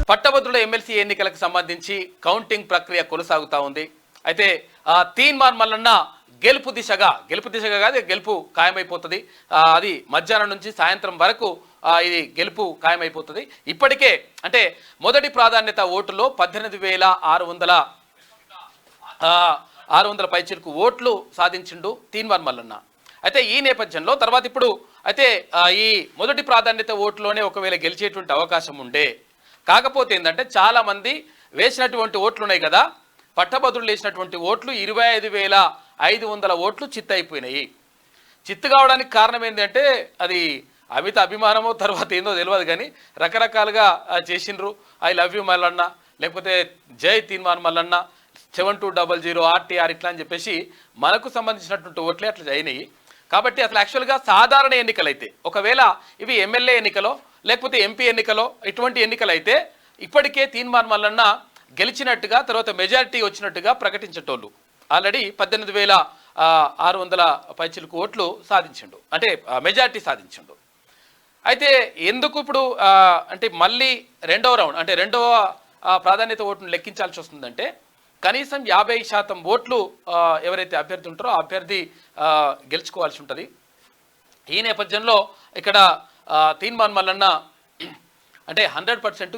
పట్టభద్రుల ఎమ్మెల్సీ ఎన్నికలకు సంబంధించి కౌంటింగ్ ప్రక్రియ కొనసాగుతూ ఉంది. అయితే తీన్మార్ మల్లన్న గెలుపు దిశగా కాదు, గెలుపు ఖాయమైపోతుంది. అది మధ్యాహ్నం నుంచి సాయంత్రం వరకు ఇది గెలుపు ఖాయమైపోతుంది. ఇప్పటికే అంటే మొదటి ప్రాధాన్యత ఓటులో 18,600 పైచిలకు ఓట్లు సాధించిండు తీన్మార్ మల్లన్న. అయితే ఈ నేపథ్యంలో తర్వాత ఇప్పుడు అయితే ఈ మొదటి ప్రాధాన్యత ఓట్లోనే ఒకవేళ గెలిచేటువంటి అవకాశం ఉండే, కాకపోతే ఏంటంటే చాలామంది వేసినటువంటి ఓట్లు ఉన్నాయి కదా, పట్టభద్రులు వేసినటువంటి ఓట్లు 25,500 ఓట్లు చిత్తు అయిపోయినాయి. చిత్తు కావడానికి కారణం ఏంటంటే అది అమిత అభిమానమో తర్వాత ఏందో తెలియదు, కానీ రకరకాలుగా చేసిండ్రు. ఐ లవ్ యూ మల్లన్న, లేకపోతే జై తీన్మార్ మల్లన్న, 7200 RTR ఇట్లా అని చెప్పేసి మనకు సంబంధించినటువంటి ఓట్లే అట్లా అయినాయి. కాబట్టి అసలు యాక్చువల్గా సాధారణ ఎన్నికలు అయితే, ఒకవేళ ఇవి ఎమ్మెల్యే ఎన్నికలో లేకపోతే ఎంపీ ఎన్నికలో ఇటువంటి ఎన్నికలు అయితే ఇప్పటికే తీన్మార్ మల్లన్న గెలిచినట్టుగా తర్వాత మెజారిటీ వచ్చినట్టుగా ప్రకటించేటోళ్ళు. ఆల్రెడీ 18,600 పైచిలకు ఓట్లు సాధించిండు, అంటే మెజారిటీ సాధించిండు. అయితే ఎందుకు ఇప్పుడు అంటే మళ్ళీ రెండవ రౌండ్ అంటే రెండవ ప్రాధాన్యత ఓటును లెక్కించాల్సి వస్తుందంటే కనీసం 50% ఓట్లు ఎవరైతే అభ్యర్థి ఉంటారో ఆ అభ్యర్థి గెలుచుకోవాల్సి ఉంటుంది. ఈ నేపథ్యంలో ఇక్కడ తీన్మార్ మల్లన్న అంటే 100%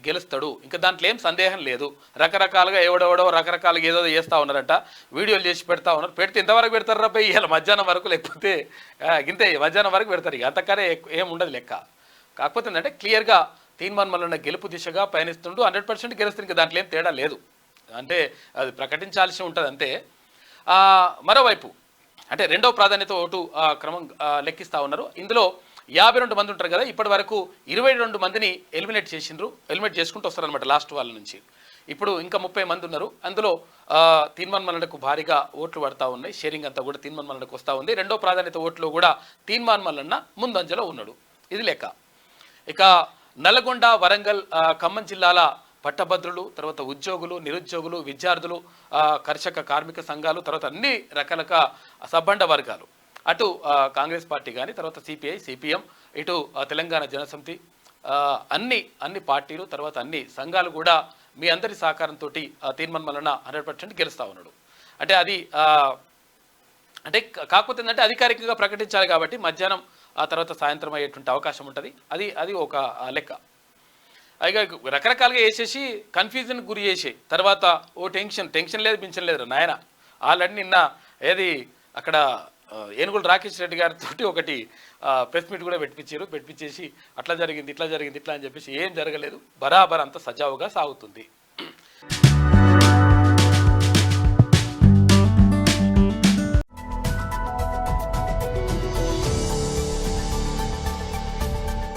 గెలుస్తాడు, ఇంకా దాంట్లో ఏం సందేహం లేదు. రకరకాలుగా ఎవడెవడో రకరకాలుగా ఏదో చేస్తూ ఉన్నారట, వీడియోలు చేసి పెడతా ఉన్నారు. పెడితే ఇంతవరకు పెడతారు రాబాయి, ఇలా మధ్యాహ్నం వరకు, లేకపోతే ఇంతే మధ్యాహ్నం వరకు పెడతారు. ఇక అంతకనే ఏం ఉండదు లెక్క. కాకపోతే ఏంటంటే క్లియర్గా తీన్మార్ మల్లన్న గెలుపు దిశగా పయనిస్తుండు, 100% గెలుస్తుంది, ఇంకా దాంట్లో ఏం తేడా లేదు. అంటే అది ప్రకటించాల్సి ఉంటుంది అంతే. మరోవైపు అంటే రెండవ ప్రాధాన్యత ఓటు క్రమం లెక్కిస్తూ ఉన్నారు. ఇందులో 52 మంది ఉంటారు కదా, ఇప్పటి వరకు 22 మందిని ఎలిమినేట్ చేసుకుంటూ వస్తారనమాట లాస్ట్ వాళ్ళ నుంచి. ఇప్పుడు ఇంకా 30 మంది ఉన్నారు. అందులో తీన్మార్ మల్లన్నకు భారీగా ఓట్లు పడతా ఉన్నాయి. షేరింగ్ అంతా కూడా తీన్మార్ మల్లన్నకు వస్తూ ఉంది. రెండో ప్రాధాన్యత ఓట్లో కూడా తీన్మార్ మల్లన్న ముందంజలో ఉన్నాడు. ఇది లెక్క. ఇక నల్గొండ, వరంగల్, ఖమ్మం జిల్లాల పట్టభద్రులు, తర్వాత ఉద్యోగులు, నిరుద్యోగులు, విద్యార్థులు, కర్షక కార్మిక సంఘాలు, తర్వాత అన్ని రకాల సబ్బండ వర్గాలు, అటు కాంగ్రెస్ పార్టీ కానీ తర్వాత సిపిఐ, సిపిఎం, ఇటు తెలంగాణ జనసమితి, అన్ని పార్టీలు తర్వాత అన్ని సంఘాలు కూడా మీ అందరి సహకారంతో తీన్మార్ మల్లన్న 100% గెలుస్తూ ఉన్నాడు. అంటే అది అంటే కాకపోతే ఏంటంటే అధికారికంగా ప్రకటించాలి కాబట్టి మధ్యాహ్నం తర్వాత సాయంత్రం అయ్యేటువంటి అవకాశం ఉంటుంది. అది ఒక లెక్క. ఇక రకరకాలుగా వేసేసి కన్ఫ్యూజన్ గురి చేసి తర్వాత ఓ టెన్షన్ లేదు పింఛన్ లేదు నాయన. ఆల్రెడీ నిన్న ఏది అక్కడ ఏనుగుల రాకేష్ రెడ్డి గారితో ఒకటి ప్రెస్ మీట్ కూడా పెట్టించేసి అట్లా జరిగింది ఇట్లా అని చెప్పేసి ఏం జరగలేదు, బరాబర్ అంతా సజావుగా సాగుతుంది.